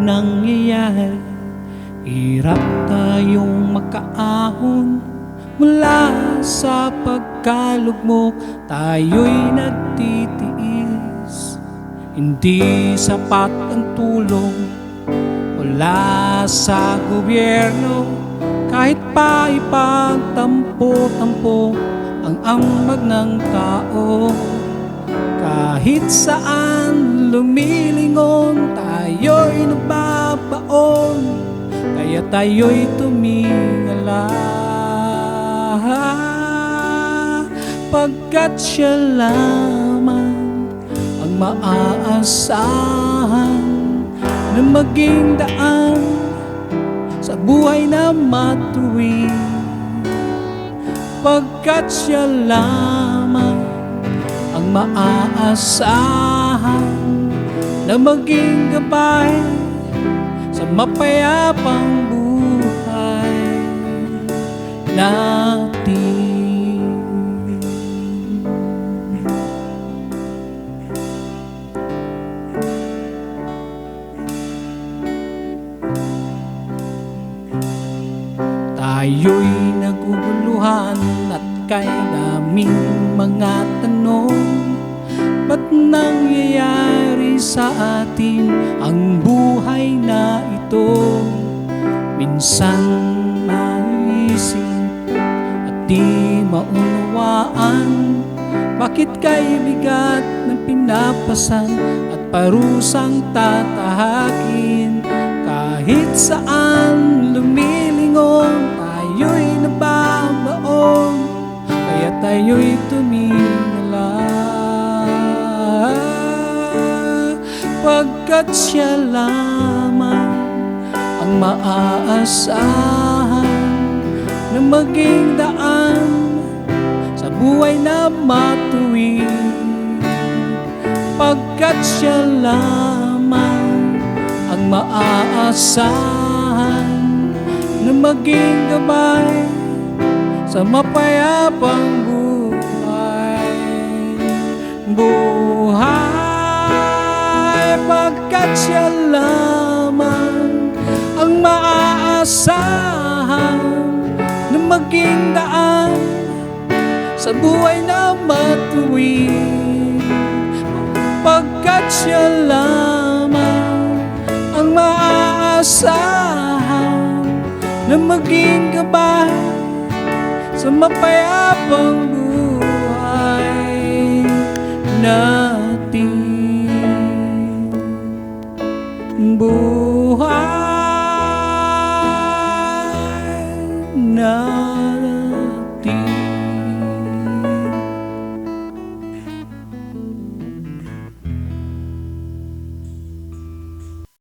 nangyayari. Hirap tayong makaahon mula sa pagkalugmok. Tayo'y nagtitiis, hindi sapat ang tulong mula sa gobyerno. Kahit pa ipagtampo-tampo ang ambag ng tao, kahit saan lumilingon, tayo'y nababaon. Kaya tayo'y tumingala, pagkat siya lamang ang maaasahan na maging daan sa buhay na matuwid. Pagkat siya lamang ang maaasahan na maging gabay sa mapayapang buhay natin. Tayo'y naguguluhan at kay daming mga tanong. Ba't nangyayari sa atin ang buhay na ito? Minsan maisip at di maunawaan, bakit kay bigat ng pinapasan at parusang tatahakin? Kahit saan lumilingon, tayo'y nababaon. Kaya tayo'y tumingala, pagkat siya lamang ang maaasahan na maging daan sa buhay na matuwid. Pagkat siya lamang ang maaasahan na maging gabay sa mapayapang buhay. Pagkat siya lamang ang maaasahan na maging daan sa buhay na matuwid. Pagkat siya lamang ang maaasahan na maging gabay sa mapayapang buhay natin. Buhay natin.